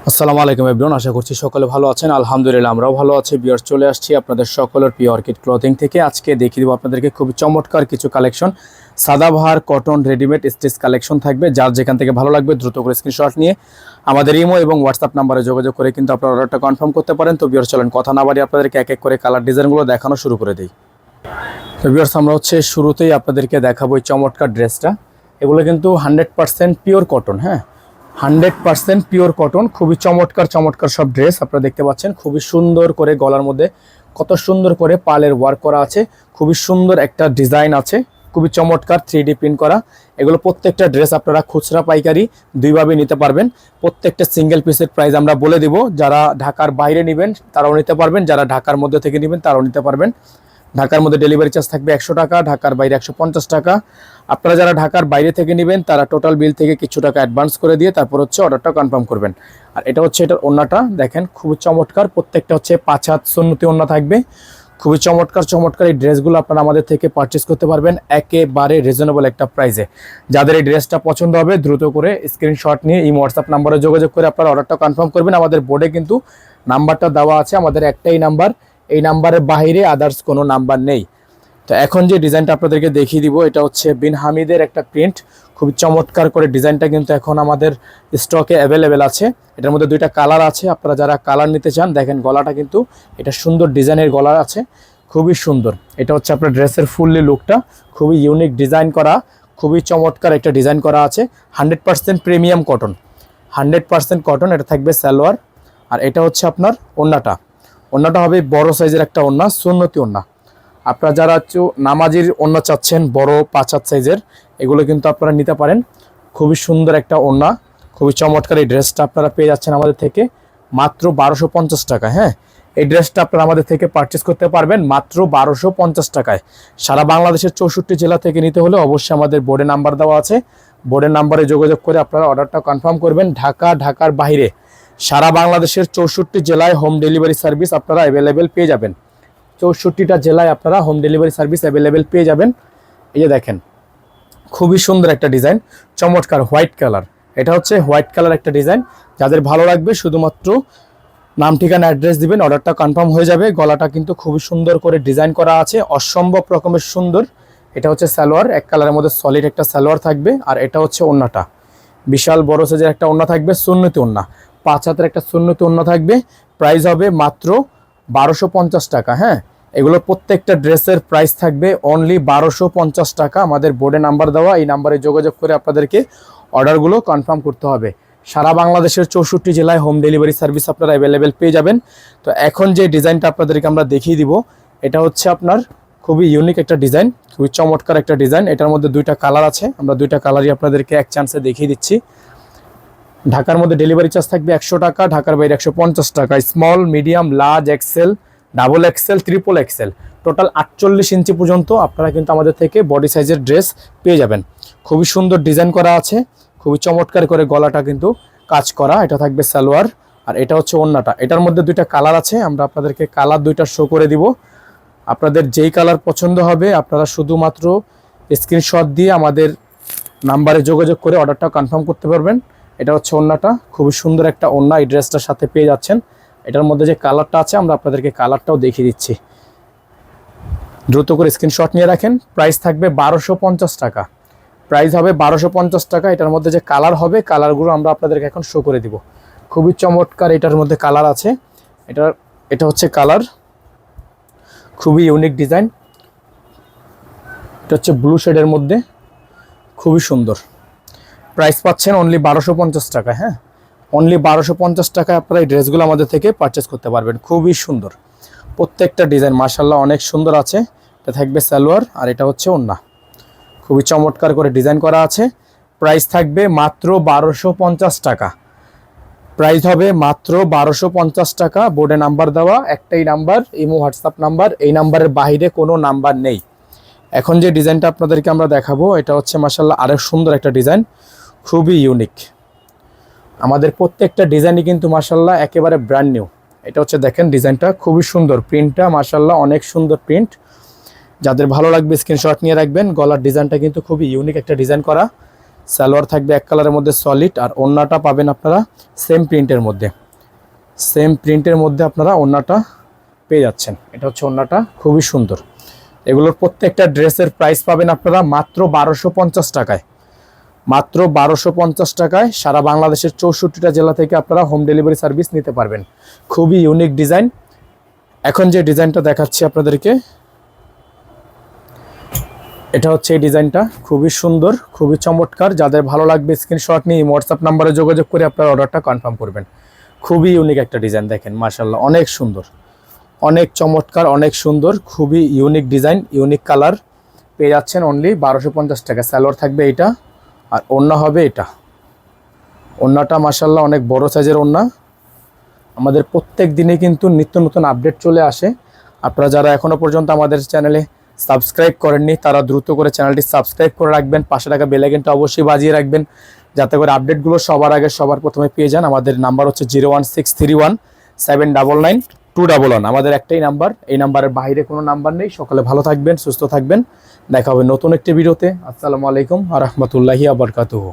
আসসালামু আলাইকুম এভরিওয়ান, আশা করছি সকলে ভালো আছেন। আলহামদুলিল্লাহ আমরাও ভালো আছি। ভিউয়ার্স, চলে আসছি আপনাদের সকলের প্রিয় অর্কিড ক্লথিং থেকে। আজকে দেখিয়ে দেবো আপনাদেরকে খুবই চমৎকার কিছু কালেকশন, সাদাবাহার কটন রেডিমেড স্টিচ কালেকশন থাকবে। যার যেখান থেকে ভালো লাগবে দ্রুত করে স্ক্রিনশট নিয়ে আমাদের ইমো এবং হোয়াটসঅ্যাপ নাম্বারে যোগাযোগ করে কিন্তু আপনার অর্ডারটা কনফার্ম করতে পারেন। তো ভিউয়ার্স, চলেন কথা না বাড়িয়ে আপনাদেরকে এক এক করে কালার ডিজাইনগুলো দেখানো শুরু করে দিই। তো ভিউয়ার্স, আমরা শুরুতেই আপনাদেরকে দেখাবো এই চমৎকার ড্রেসটা। এগুলো কিন্তু 100% পিওর কটন। হ্যাঁ, 100% পিওর কটন। খুবই চমৎকার চমৎকার সব ড্রেস আপনারা দেখতে পাচ্ছেন। খুবই সুন্দর করে গলার মধ্যে কত সুন্দর করে পালের ওয়ার্ক করা আছে। খুবই সুন্দর একটা ডিজাইন আছে, খুবই চমৎকার 3D প্রিন্ট করা। এগুলো প্রত্যেকটা ড্রেস আপনারা খুচরা পাইকারি দুইভাবে নিতে পারবেন। প্রত্যেকটা সিঙ্গেল পিসের প্রাইস আমরা বলে দিব। যারা ঢাকার বাইরে নেবেন তারাও নিতে পারবেন, যারা ঢাকার মধ্যে থেকে নেবেন তারাও নিতে পারবেন। ঢাকার মধ্যে ডেলিভারি চার্জ থাকবে 100 টাকা, ঢাকার বাইরে 150 টাকা। আপনারা যারা ঢাকার বাইরে থেকে নেবেন তারা টোটাল বিল থেকে কিছু টাকা অ্যাডভান্স করে দিয়ে তারপর অর্ডারটা কনফার্ম করবেন। আর এটা এটার ওন্নাটা দেখেন, খুবই চমৎকার। প্রত্যেকটা 5 হাত সুন্নতি ওন্না থাকবে। খুবই চমৎকার চমৎকার এই ড্রেসগুলো আপনারা আমাদের থেকে পারচেস করতে পারবেন একেবারে রিজনেবল একটা প্রাইসে। যাদের এই ড্রেসটা পছন্দ হবে দ্রুত করে স্ক্রিনশট নিয়ে এই হোয়াটসঅ্যাপ নাম্বারে যোগাযোগ করে আপনারা অর্ডারটা কনফার্ম করবেন। আমাদের বোর্ডে কিন্তু নাম্বারটা দেওয়া আছে, আমাদের একটাই নাম্বার। এই নাম্বারের বাইরে আদার্স কোনো নাম্বার নেই। তো এখন যে ডিজাইনটা আপনাদেরকে দেখিয়ে দিব, এটা বিন হামিদের একটা প্রিন্ট। খুবই চমৎকার করে ডিজাইনটা কিন্তু এখন আমাদের স্টকে অ্যাভেলেবেল আছে। এটার মধ্যে দুইটা কালার আছে। আপনারা যারা কালার নিতে চান দেখেন, গলাটা কিন্তু এটা সুন্দর ডিজাইনের গলা আছে, খুবই সুন্দর। এটা আপনার ড্রেসের ফুললি লুকটা, খুবই ইউনিক ডিজাইন করা, খুবই চমৎকার একটা ডিজাইন করা আছে। 100% প্রিমিয়াম কটন, 100% কটন। এটা থাকবে সালোয়ার। আর এটা আপনার ওন্নাটা। ওন্নাটা হবে বড় সাইজের একটা ওন্না, সুন্নতি ওন্না। আপনারা যারা নামাজির ওন্না চাচ্ছেন বড় 5 হাত সাইজের, এগুলো কিন্তু আপনারা নিতে পারেন। খুবই সুন্দর একটা ওন্না, খুবই চমৎকার। এই ড্রেসটা আপনারা পেয়ে যাচ্ছেন আমাদের থেকে মাত্র 1250 টাকা। হ্যাঁ, এই ড্রেসটা আপনারা আমাদের থেকে পারচেস করতে পারবেন মাত্র 1250 টাকায়। সারা বাংলাদেশের 64 জেলা থেকে নিতে হলে অবশ্যই আমাদের বোর্ডে নাম্বার দেওয়া আছে। বোর্ডের নাম্বারে যোগাযোগ করে আপনারা অর্ডারটা কনফার্ম করবেন। ঢাকার বাইরে সারা বাংলাদেশের 64 জেলায় হোম ডেলিভারি সার্ভিস আপনারা অ্যাভেলেবেল পেয়ে যাবেন। 64টা জেলায় আপনারা হোম ডেলিভারি সার্ভিস অ্যাভেলেবেল পেয়ে যাবেন। এই যে দেখেন, খুবই সুন্দর একটা ডিজাইন, চমৎকার হোয়াইট কালার। এটা হোয়াইট কালার একটা ডিজাইন। যাদের ভালো লাগবে শুধুমাত্র নাম ঠিকানা অ্যাড্রেস দিবেন, অর্ডারটা কনফার্ম হয়ে যাবে। গলাটা কিন্তু খুবই সুন্দর করে ডিজাইন করা আছে, অসম্ভব রকমের সুন্দর। এটা সালোয়ার, এক কালারের মধ্যে সলিড একটা সালোয়ার থাকবে। আর এটা ওন্নাটা, বিশাল বড় সাইজের একটা ওন্না থাকবে, সুন্নতি ওন্না। 5 হাতের একটা সুন্নতি ওন্না থাকবে। প্রাইস হবে মাত্র 1250 টাকা। হ্যাঁ, এগুলো প্রত্যেকটা ড্রেসের প্রাইস থাকবে অনলি 1250 টাকা। আমাদের বোর্ডে নাম্বার দেওয়া, এই নাম্বারে যোগাযোগ করে আপনাদেরকে অর্ডারগুলো কনফার্ম করতে হবে। সারা বাংলাদেশের 64 জেলায় হোম ডেলিভারি সার্ভিস আপনারা অ্যাভেলেবেল পেয়ে যাবেন। তো এখন যে ডিজাইনটা আপনাদেরকে আমরা দেখিয়ে দিব, এটা আপনার খুবই ইউনিক একটা ডিজাইন, খুবই চমৎকার একটা ডিজাইন। এটার মধ্যে দুইটা কালার আছে, আমরা দুইটা কালারই আপনাদেরকে এক চান্সে দেখিয়ে দিচ্ছি। ঢাকার মধ্যে ডেলিভারি চার্জ থাকবে 100 টাকা, ঢাকার বাইরে 150 টাকা। Small, medium, large, XL, double XL, triple XL, total 48 inch পর্যন্ত আপনারা কিন্তু আমাদের থেকে বডি সাইজের ড্রেস পেয়ে যাবেন। খুবই সুন্দর ডিজাইন করা আছে, খুবই চমৎকার করে গলাটা কিন্তু কাজ করা। এটা থাকবে সালোয়ার। আর এটা ওন্নাটা। এটার মধ্যে দুইটা কালার আছে, আমরা আপনাদেরকে কালার দুইটা শো করে দিব। আপনাদের যেই কালার পছন্দ হবে আপনারা শুধুমাত্র স্ক্রিনশট দিয়ে আমাদের নাম্বারে যোগাযোগ করে অর্ডারটা কনফার্ম করতে পারবেন। এটা ওন্নাটা, খুবই সুন্দর একটা ওন্না এই ড্রেসটার সাথে পেয়ে যাচ্ছেন। এটার মধ্যে যে কালারটা আছে আমরা আপনাদেরকে কালারটাও দেখিয়ে দিচ্ছি, দ্রুত করে স্ক্রিনশট নিয়ে রাখেন। প্রাইস থাকবে 1250 টাকা। প্রাইস হবে 1250 টাকা। এটার মধ্যে যে কালার হবে, কালারগুলো আমরা আপনাদেরকে এখন শো করে দিব। খুবই চমৎকার এটার মধ্যে কালার আছে। এটা কালার, খুবই ইউনিক ডিজাইন। এটা ব্লু শেডের মধ্যে, খুবই সুন্দর। প্রাইস পাচ্ছেন অনলি 1250 টাকা। হ্যাঁ, অনলি 1250 টাকায় আপনারা এই ড্রেসগুলো আমাদের থেকে পারচেস করতে পারবেন। খুবই সুন্দর প্রত্যেকটা ডিজাইন, মাশাআল্লাহ অনেক সুন্দর আছে। এটা থাকবে সালোয়ার। আর এটা ওন্না, খুবই চমৎকার করে ডিজাইন করা আছে। প্রাইস থাকবে মাত্র 1250 টাকা। প্রাইস হবে মাত্র 1250 টাকা। বোর্ডে নাম্বার দেওয়া, একটাই নাম্বার, ইমো হোয়াটসঅ্যাপ নাম্বার। এই নাম্বারের বাইরে কোনো নাম্বার নেই। এখন যে ডিজাইনটা আপনাদেরকে আমরা দেখাবো, এটা মাশাআল্লাহ আরো সুন্দর একটা ডিজাইন, খুবই ইউনিক। আমাদের প্রত্যেকটা ডিজাইনই কিন্তু মাশাআল্লাহ একেবারে ব্র্যান্ড নিউ। এটা দেখেন ডিজাইনটা খুবই সুন্দর, প্রিন্টটা মাশাআল্লাহ অনেক সুন্দর প্রিন্ট। যাদের ভালো লাগবে স্ক্রিনশট নিয়ে রাখবেন। গলার ডিজাইনটা কিন্তু খুবই ইউনিক একটা ডিজাইন করা। সালোয়ার থাকবে এক কালারের মধ্যে সলিড, আর ওড়নাটা পাবেন আপনারা সেম প্রিন্টের মধ্যে আপনারা ওড়নাটা পেয়ে যাচ্ছেন। এটা হচ্ছে ওড়নাটা, খুবই সুন্দর। এগুলোর প্রত্যেকটা ড্রেসের প্রাইস পাবেন আপনারা মাত্র 1250 টাকায়। মাত্র 1250 টাকায় সারা বাংলাদেশের 64টা জেলা থেকে আপনারা হোম ডেলিভারি সার্ভিস নিতে পারবেন। খুবই ইউনিক ডিজাইন। এখন যে ডিজাইনটা দেখাচ্ছি আপনাদেরকে, এটা হচ্ছে এই ডিজাইনটা, খুবই সুন্দর, খুবই চমৎকার। যাদের ভালো লাগবে স্ক্রিনশট নিয়ে হোয়াটসঅ্যাপ নাম্বারে যোগাযোগ করে আপনার অর্ডারটা কনফার্ম করবেন। খুবই ইউনিক একটা ডিজাইন, দেখেন মাশাআল্লাহ, অনেক সুন্দর, অনেক চমৎকার, অনেক সুন্দর, খুবই ইউনিক ডিজাইন, ইউনিক কালার। পেয়ে যাচ্ছেন অনলি 1250 টাকা। সালোয়ার থাকবে এটা, আর ওড়না হবে এটা। ওড়নাটা মাশাআল্লাহ অনেক বড় সাইজের ওড়না। আমাদের প্রত্যেক দিনে কিন্তু নিত্য নতুন আপডেট চলে আসে। আপনারা যারা এখনও পর্যন্ত আমাদের চ্যানেলে সাবস্ক্রাইব করেননি তারা দ্রুত করে চ্যানেলটি সাবস্ক্রাইব করে রাখবেন, পাশে থাকা বেল আইকনটা অবশ্যই বাজিয়ে রাখবেন, যাতে করে আপডেটগুলো সবার আগে সবার প্রথমে পেয়ে যান। আমাদের নাম্বার হচ্ছে 01631799211। আমাদের একটাই নাম্বার, এই নাম্বারের বাইরে কোনো নাম্বার নেই। সকালে ভালো থাকবেন, সুস্থ থাকবেন। দেখা হবে নতুন একটি ভিডিওতে। আসসালামু আলাইকুম ওয়া রাহমাতুল্লাহি ওয়া বারাকাতুহু।